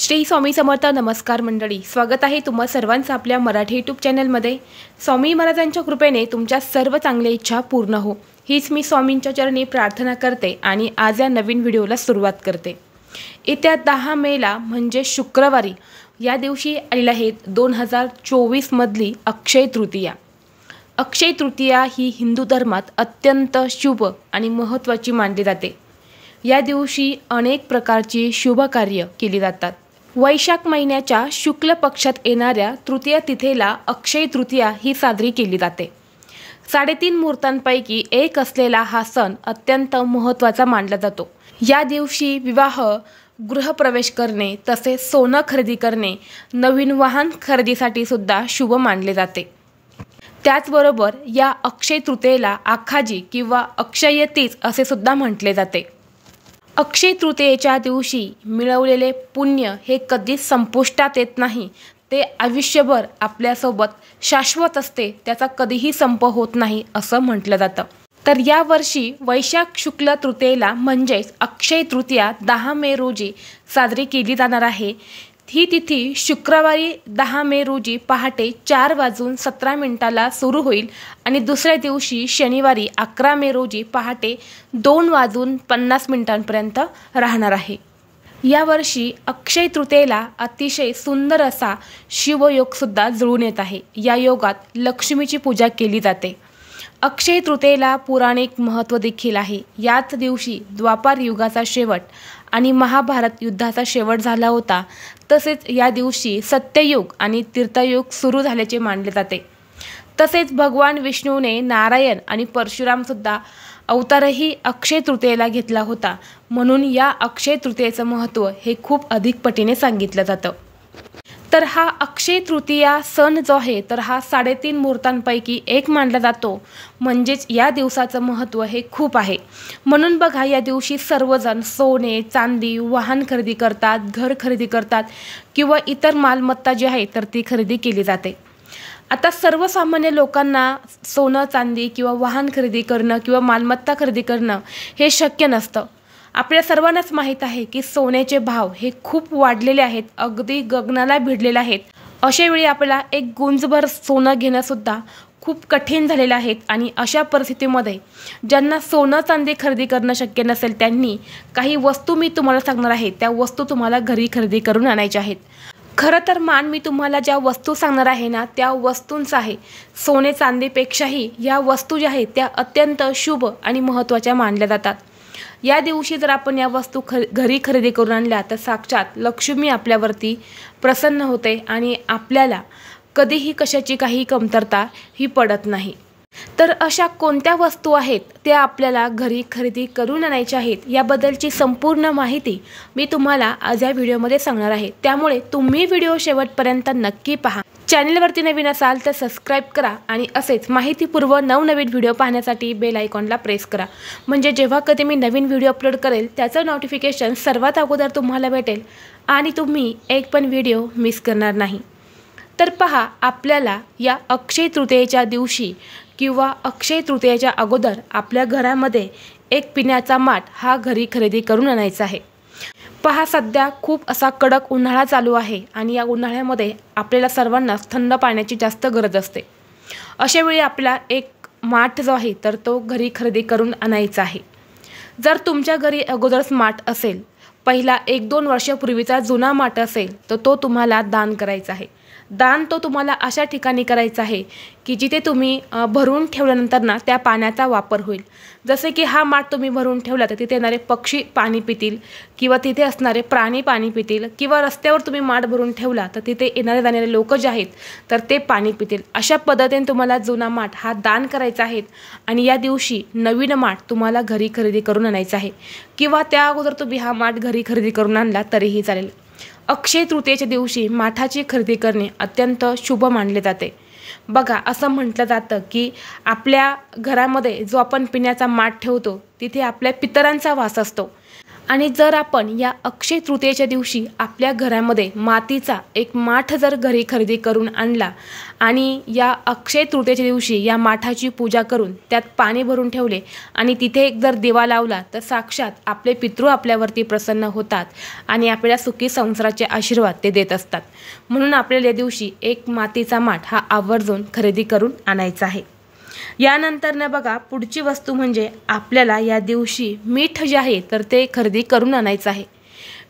श्री स्वामी समर्थ. नमस्कार मंडळी, स्वागत आहे तुम्हा सर्वांचं आपल्या मराठी यूट्यूब चॅनलमध्ये. स्वामी महाराजांच्या कृपेने तुमच्या सर्व चांगल्या इच्छा पूर्ण हो, हीच मी स्वामींच्या चरणी प्रार्थना करते आणि आज या नवीन व्हिडिओला सुरुवात करते. येत्या 10 मेला म्हणजे शुक्रवारी या दिवशी आलेली आहे 2024 मधली अक्षय तृतीया. अक्षय तृतीया ही हिंदू धर्मात अत्यंत शुभ आणि महत्त्वाची मानली जाते. या दिवशी अनेक प्रकारची शुभ कार्य केली जातात. वैशाख महिन्याच्या शुक्ल पक्षात येणाऱ्या तृतीया तिथीला अक्षय तृतीया ही साजरी केली जाते. 3.5 मुहूर्तांपैकी एक असलेला हा सण अत्यंत महत्त्वाचा मानला जातो. या दिवशी विवाह, गृहप्रवेश करणे, तसेच सोनं खरेदी करणे, नवीन वाहन खरेदीसाठी सुद्धा शुभ मानले जाते. त्याचबरोबर या अक्षय तृतीयेला आखाजी किंवा अक्षय तीज असे सुद्धा म्हटले जाते. अक्षय तृतीयेच्या दिवशी मिळवलेले पुण्य हे कधीच संपुष्टात येत नाही, ते आयुष्यभर आपल्यासोबत शाश्वत असते, त्याचा कधीही संप होत नाही असं म्हटलं जातं. तर यावर्षी वैशाख शुक्ल तृतीयेला म्हणजेच अक्षय तृतीया 10 मे रोजी साजरी केली जाणार आहे. ही तिथी शुक्रवारी 10 मे रोजी पहाटे 4:17 सुरू होईल आणि दुसऱ्या दिवशी शनिवारी 11 मे रोजी पहाटे 2:50 राहणार आहे. यावर्षी अक्षय तृतीयेला अतिशय सुंदर असा शिवयोगसुद्धा जुळून येत आहे. या योगात लक्ष्मीची पूजा केली जाते. अक्षय तृतीयेला पौराणिक महत्त्व देखील आहे. याच दिवशी द्वापार युगाचा शेवट आणि महाभारत युद्धाचा शेवट झाला होता. तसेच या दिवशी सत्ययुग आणि तीर्थयुग सुरू झाल्याचे मानले जाते. तसेच भगवान विष्णूने नारायण आणि परशुरामसुद्धा अवतारही अक्षय तृतीयेला घेतला होता. म्हणून या अक्षय तृतीयेचं महत्त्व हे खूप अधिक पटीने सांगितलं जातं. तर हा अक्षय तृतीया सण जो आहे तर हा 3.5 मुहूर्तांपैकी एक मानला जातो. म्हणजेच या दिवसाचं महत्त्व हे खूप आहे. म्हणून बघा, या दिवशी सर्वजण सोने, चांदी, वाहन खरेदी करतात, घर खरेदी करतात किंवा इतर मालमत्ता जी आहे तर ती खरेदी केली जाते. आता सर्वसामान्य लोकांना सोनं, चांदी किंवा वाहन खरेदी करणं किंवा मालमत्ता खरेदी करणं हे शक्य नसतं. आपल्या सर्वांनाच माहीत आहे की सोन्याचे भाव हे खूप वाढलेले आहेत, अगदी गगनाला भिडलेले आहेत. अशा वेळी आपल्याला एक गुंजभर सोनं घेणंसुद्धा खूप कठीण झालेलं आहे. आणि अशा परिस्थितीमध्ये ज्यांना सोनं चांदी खरेदी करणं शक्य नसेल त्यांनी काही वस्तू मी तुम्हाला सांगणार आहे, त्या वस्तू तुम्हाला घरी खरेदी करून आणायच्या आहेत. खरं तर मी तुम्हाला ज्या वस्तू सांगणार आहे ना त्या वस्तूंचं आहे सोने चांदीपेक्षाही या वस्तू ज्या आहेत त्या अत्यंत शुभ आणि महत्त्वाच्या मानल्या जातात. या दिवशी जर आपण या वस्तू घरी खरेदी करून आणल्या तर साक्षात लक्ष्मी आपल्यावरती प्रसन्न होते आणि आपल्याला कधीही कशाची काही कमतरता ही पडत नाही. तर अशा कोणत्या वस्तू आहेत त्या आपल्याला घरी खरेदी करून आणायच्या आहेत याबद्दलची संपूर्ण माहिती मी तुम्हाला आज या व्हिडिओमध्ये सांगणार आहे. त्यामुळे तुम्ही व्हिडिओ शेवटपर्यंत नक्की पहा. चॅनलवरती नवीन असाल तर सबस्क्राईब करा आणि असेच माहितीपूर्व नवनवीन व्हिडिओ पाहण्यासाठी बेल आयकॉनला प्रेस करा. म्हणजे जेव्हा कधी मी नवीन व्हिडिओ अपलोड करेल त्याचं नोटिफिकेशन सर्वात अगोदर तुम्हाला भेटेल आणि तुम्ही एक पण व्हिडिओ मिस करणार नाही. तर पहा, आपल्याला या अक्षय तृतीयेच्या दिवशी किंवा अक्षय तृतीयेच्या अगोदर आपल्या घरामध्ये एक पिण्याचा माठ हा घरी खरेदी करून आणायचा आहे. पहा, सध्या खूप असा कडक उन्हाळा चालू आहे आणि या उन्हाळ्यामध्ये आपल्याला सर्वांनाच थंड पाण्याची जास्त गरज असते. अशा वेळी आपला एक माठ जो आहे तर तो घरी खरेदी करून आणायचा आहे. जर तुमच्या घरी अगोदरच माठ असेल, पहिला 1-2 वर्षापूर्वीचा जुना माठ असेल तर तो तुम्हाला दान करायचा आहे. दान तो तुम्हाला अशा ठिकाणी करायचा आहे की जिथे तुम्ही भरून ठेवल्यानंतर ना त्या पाण्याचा वापर होईल. जसे की हा माठ तुम्ही भरून ठेवला तर तिथे येणारे पक्षी पाणी पितील किंवा तिथे असणारे प्राणी पाणी पितील किंवा रस्त्यावर तुम्ही माठ भरून ठेवला तर तिथे येणारे जाणारे लोक जे आहेत तर ते पाणी पितील. अशा पद्धतीने तुम्हाला जुना माठ हा दान करायचा आहे आणि या दिवशी नवीन माठ तुम्हाला घरी खरेदी करून आणायचा आहे किंवा त्या अगोदर तुम्ही हा माठ घरी खरेदी करून आणला तरीही चालेल. अक्षय तृतीयेच्या दिवशी माठाची खरेदी करणे अत्यंत शुभ मानले जाते. बघा, असं म्हटलं जातं की आपल्या घरामध्ये जो आपण पिण्याचा माठ ठेवतो तिथे आपल्या पितरांचा वास असतो आणि जर आपण या अक्षय तृतीयेच्या दिवशी आपल्या घरामध्ये मातीचा एक माठ जर घरी खरेदी करून आणला आणि या अक्षय तृतीयेच्या दिवशी या माठाची पूजा करून त्यात पाणी भरून ठेवले आणि तिथे एक जर दिवा लावला तर साक्षात आपले पितृ आपल्यावरती प्रसन्न होतात आणि आपल्या सुखी संसाराचे आशीर्वाद ते देत असतात. म्हणून आपल्याला या दिवशी एक मातीचा माठ हा आवर्जून खरेदी करून आणायचा आहे. यानंतर बघा पुढची वस्तू म्हणजे आपल्याला या दिवशी मीठ जे आहे तर ते खरेदी करून आणायचं आहे.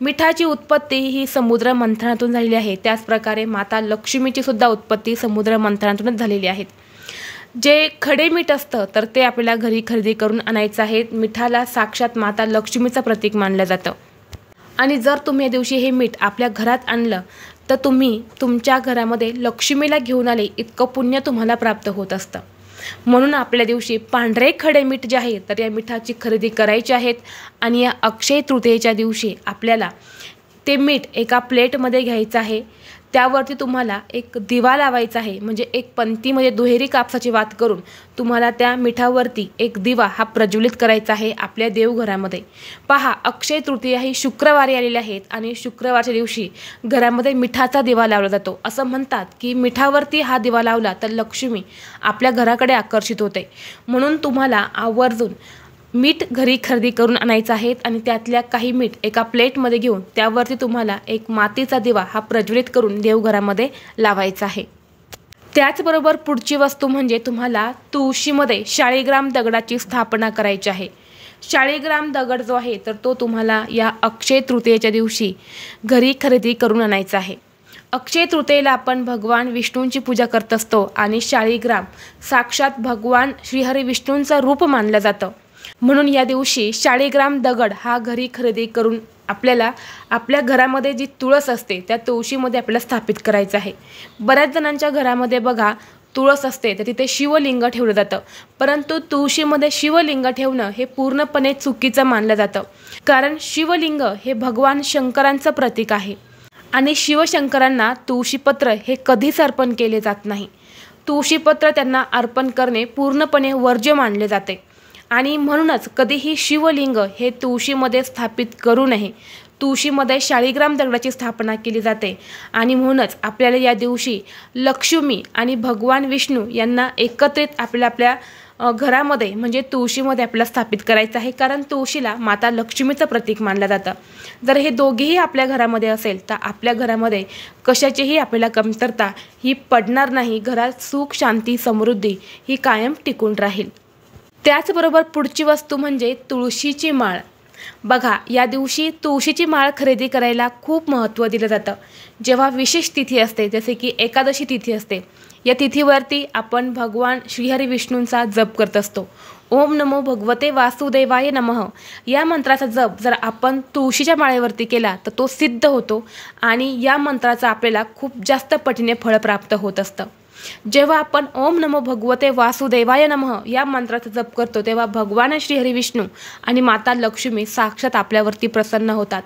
मिठाची उत्पत्ती ही समुद्र मंथनातून झालेली आहे. त्याचप्रकारे माता लक्ष्मीची सुद्धा उत्पत्ती समुद्र मंथनातूनच झालेली आहे. जे खडे मीठ असतं तर ते आपल्याला घरी खरेदी करून आणायचं आहे. मिठाला साक्षात माता लक्ष्मीचं प्रतीक मानलं जातं आणि जर तुम्ही या दिवशी हे मीठ आपल्या घरात आणलं तर तुम्ही तुमच्या घरामध्ये लक्ष्मीला घेऊन आले इतकं पुण्य तुम्हाला प्राप्त होत असतं. म्हणून आपल्या दिवशी पांढरे खडे मीठ जे आहे तर या मिठाची खरेदी करायची आहेत आणि या अक्षय तृतीयेच्या दिवशी आपल्याला ते मीठ एका प्लेटमध्ये घ्यायचं आहे. त्यावरती तुम्हाला एक दिवा लावायचा आहे. म्हणजे एक पंक्तीमध्ये दुहेरी कापसाची वात करून तुम्हाला त्या मिठावरती एक दिवा हा प्रज्वलित करायचा आहे आपल्या देवघरामध्ये. पहा, अक्षय तृतीया ही शुक्रवारी आलेली आहेत आणि शुक्रवारच्या दिवशी घरामध्ये मिठाचा दिवा लावला जातो. असं म्हणतात की मिठावरती हा दिवा लावला तर लक्ष्मी आपल्या घराकडे आकर्षित होते. म्हणून तुम्हाला आवर्जून मीठ घरी खरेदी करून आणायचं आहे आणि त्यातल्या काही मीठ एका प्लेटमध्ये घेऊन त्यावरती तुम्हाला एक मातीचा दिवा हा प्रज्वलित करून देवघरामध्ये लावायचा आहे. त्याचबरोबर पुढची वस्तू म्हणजे तुम्हाला तुळशीमध्ये शाळीग्राम दगडाची स्थापना करायची आहे. शाळीग्राम दगड जो आहे तर तो तुम्हाला या अक्षय तृतीयेच्या दिवशी घरी खरेदी करून आणायचा आहे. अक्षय तृतीयेला आपण भगवान विष्णूंची पूजा करत असतो आणि शाळीग्राम साक्षात भगवान श्रीहरी विष्णूंचं रूप मानलं जातं. म्हणून या दिवशी शाळीग्राम दगड हा घरी खरेदी करून आपल्याला आपल्या घरामध्ये जी तुळस असते त्या तुळशीमध्ये आपल्याला स्थापित करायचं आहे. बऱ्याच जणांच्या घरामध्ये बघा तुळस असते तर तिथे शिवलिंग ठेवलं जातं, परंतु तुळशीमध्ये शिवलिंग ठेवणं हे पूर्णपणे चुकीचं मानलं जातं. कारण शिवलिंग हे भगवान शंकरांचं प्रतीक आहे आणि शिवशंकरांना तुळशीपत्र हे कधीच अर्पण केले जात नाही. तुळशीपत्र त्यांना अर्पण करणे पूर्णपणे वर्ज्य मानले जाते आणि म्हणूनच कधीही शिवलिंग हे तुळशीमध्ये स्थापित करू नये. तुळशीमध्ये शाळीग्राम दगडाची स्थापना केली जाते आणि म्हणूनच आपल्याला या दिवशी लक्ष्मी आणि भगवान विष्णू यांना एकत्रित आपल्या घरामध्ये म्हणजे तुळशीमध्ये आपल्याला स्थापित करायचं आहे. कारण तुळशीला माता लक्ष्मीचं प्रतीक मानलं जातं. जर हे दोघेही आपल्या घरामध्ये असेल तर आपल्या घरामध्ये कशाचीही आपल्याला कमतरता ही पडणार नाही. घरात सुख, शांती, समृद्धी ही कायम टिकून राहील. त्याचबरोबर पुढची वस्तू म्हणजे तुळशीची माळ. बघा, या दिवशी तुळशीची माळ खरेदी करायला खूप महत्त्व दिलं जातं. जेव्हा विशेष तिथी असते जसे की एकादशी तिथी असते, या तिथीवरती आपण भगवान श्रीहरी विष्णूंचा जप करत असतो. ओम नमो भगवते वासुदेवाय नमः या मंत्राचा जप जर आपण तुळशीच्या माळेवरती केला तर तो सिद्ध होतो आणि या मंत्राचा आपल्याला खूप जास्त पटीने फळ प्राप्त होत असतं. जेव्हा आपण ओम नमो भगवते वासुदेवाय नमः या मंत्राचा जप करतो तेव्हा भगवान श्रीहरी विष्णू आणि माता लक्ष्मी साक्षात आपल्यावरती प्रसन्न होतात.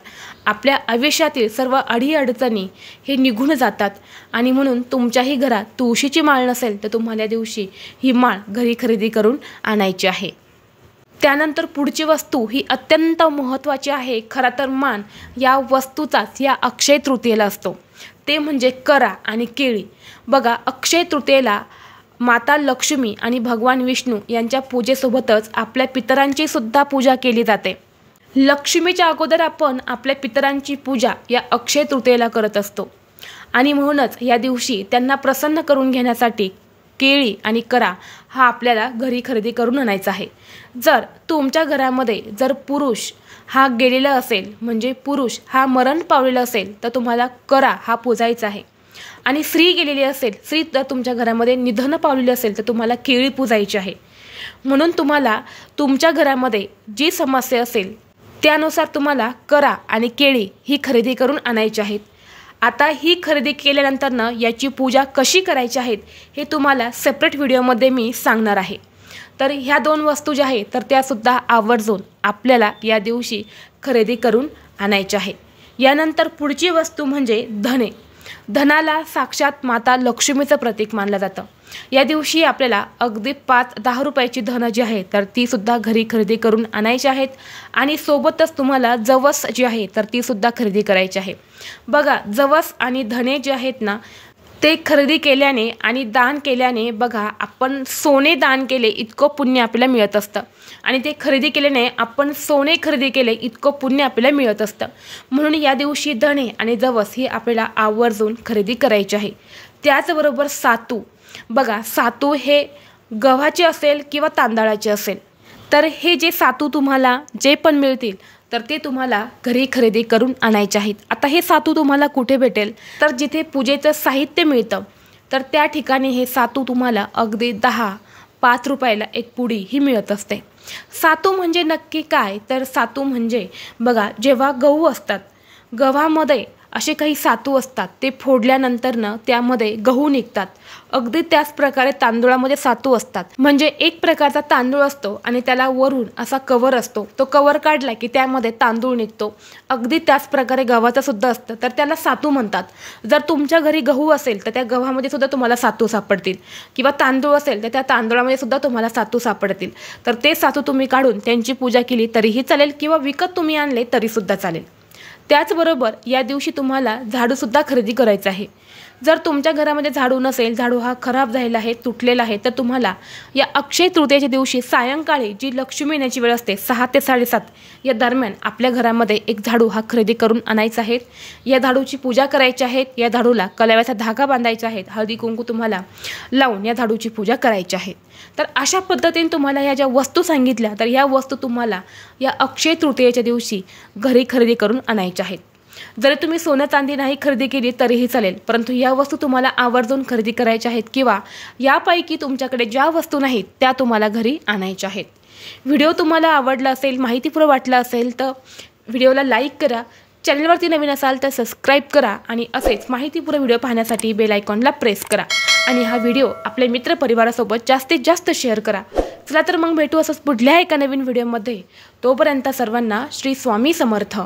आपल्या आयुष्यातील सर्व अडीअडचणी हे निघून जातात आणि म्हणून तुमच्याही घरात तुळशीची माळ नसेल तर तुम्हाला या दिवशी ही माळ घरी खरेदी करून आणायची आहे. त्यानंतर पुढची वस्तू ही अत्यंत महत्त्वाची आहे. खरं तर मान या वस्तूचाच या अक्षय तृतीयेला असतो, ते म्हणजे करा आणि केळी. बघा, अक्षय तृतीयेला माता लक्ष्मी आणि भगवान विष्णू यांच्या पूजेसोबतच आपल्या पितरांची सुद्धा पूजा केली जाते. लक्ष्मीच्या अगोदर आपण आपल्या पितरांची पूजा या अक्षय तृतीयेला करत असतो आणि म्हणूनच या दिवशी त्यांना प्रसन्न करून घेण्यासाठी केळी आणि करा हा आपल्याला घरी खरेदी करून आणायचा आहे. जर तुमच्या घरामध्ये जर पुरुष हा गेलेला असेल म्हणजे पुरुष हा मरण पावलेला असेल तर तुम्हाला करा हा पूजायचा आहे आणि स्त्री गेलेली असेल, स्त्री जर तुमच्या घरामध्ये निधन पावलेली असेल तर तुम्हाला केळी पूजायची आहे. म्हणून तुम्हाला तुमच्या घरामध्ये जी समस्या असेल त्यानुसार तुम्हाला करा आणि केळी ही खरेदी करून आणायची आहेत. आता ही खरेदी केल्यानंतर याची पूजा कशी करायची आहेत हे तुम्हाला सेपरेट व्हिडिओमध्ये मी सांगणार आहे. तर ह्या दोन वस्तू ज्या आहेत तर त्यासुद्धा आवर्जून आपल्याला या दिवशी खरेदी करून आणायच्या आहे. यानंतर पुढची वस्तू म्हणजे धने. धनाला साक्षात माता लक्ष्मीचं प्रतीक मानलं जातं। या दिवशी आपल्याला अगदी 5-10 रुपयाची धनं जी आहे तर ती सुद्धा घरी खरेदी करून आणायची आहेत आणि सोबतच तुम्हाला जवस जी आहे तर ती सुद्धा खरेदी करायची आहे। बघा, जवस आणि धने जे आहेत ना ते खरेदी केल्याने आणि दान केल्याने बघा, आपण सोने दान केले इतकं पुण्य आपल्याला मिळत असतं आणि ते खरेदी केल्याने आपण सोने खरेदी केले इतकं पुण्य आपल्याला मिळत असतं। म्हणून या दिवशी धने आणि जवस ही आपल्याला आवर्जून खरेदी करायची आहे। त्याचबरोबर सातू, बघा सातू हे गव्हाचे असेल किंवा तांदळाचे असेल तर हे जे सातू तुम्हाला जे पण मिळतील तर ते तुम्हाला घरी खरेदी करून आणायचे आहेत। आता हे सातू तुम्हाला कुठे भेटेल तर जिथे पूजेचं साहित्य मिळतं तर त्या ठिकाणी हे सातू तुम्हाला अगदी 10-5 रुपयाला एक पुडी ही मिळत असते। सातू म्हणजे नक्की काय तर सातू म्हणजे बघा, जेव्हा गहू असतात गव्हामध्ये असे काही सातू असतात, ते फोडल्यानंतरनं त्यामध्ये गहू निघतात। अगदी त्याच प्रकारे तांदूळामध्ये सातू असतात, म्हणजे एक प्रकारचा तांदूळ असतो आणि त्याला वरून असा कवर असतो, तो कवर काढला की त्यामध्ये तांदूळ निघतो। अगदी त्याच प्रकारे गव्हाचं सुद्धा असतं तर त्याला सातू म्हणतात। जर तुमच्या घरी गहू असेल तर त्या गव्हामध्ये सुद्धा तुम्हाला सातू सापडतील किंवा तांदूळ असेल तर त्या तांदूळामध्ये सुद्धा तुम्हाला सातू सापडतील। तर ते सातू तुम्ही काढून त्यांची पूजा केली तरीही चालेल किंवा विकत तुम्ही आणले तरी सुद्धा चालेल। त्याचबरोबर या दिवशी तुम्हाला झाडूसुद्धा खरेदी करायचं आहे। जर तुमच्या घरामध्ये झाडू नसेल, झाडू हा खराब झालेला आहे, तुटलेला आहे, तर तुम्हाला या अक्षय तृतीयेच्या दिवशी सायंकाळी जी लक्ष्मी येण्याची वेळ असते 6 ते 7:30 या दरम्यान आपल्या घरामध्ये एक झाडू हा खरेदी करून आणायचा आहे। या झाडूची पूजा करायची आहे। या झाडूला कलाव्याचा धागा बांधायचा आहे, हळदी कुंकू तुम्हाला लावून या झाडूची पूजा करायची आहे। तर अशा पद्धतीने तुम्हाला या ज्या वस्तू सांगितल्या तर या वस्तू तुम्हाला या अक्षय तृतीयेच्या दिवशी घरी खरेदी करून आणायच्या आहेत। जरी तुम्ही सोनं चांदी नाही खरेदी केली तरीही चालेल, परंतु या वस्तू तुम्हाला आवर्जून खरेदी करायच्या आहेत किंवा यापैकी तुमच्याकडे ज्या वस्तू नाहीत त्या तुम्हाला घरी आणायच्या आहेत। व्हिडिओ तुम्हाला आवडला असेल, माहितीपूर्ण वाटला असेल तर व्हिडिओला लाईक करा, चॅनलवरती नवीन असाल तर सबस्क्राईब करा आणि असेच माहितीपूर्ण व्हिडिओ पाहण्यासाठी बेल आयकॉनला प्रेस करा आणि हा व्हिडिओ आपल्या मित्रपरिवारासोबत जास्तीत जास्त शेअर करा। चला तर मग भेटू असंच पुढल्या एका नवीन व्हिडिओमध्ये। तोपर्यंत सर्वांना श्री स्वामी समर्थ।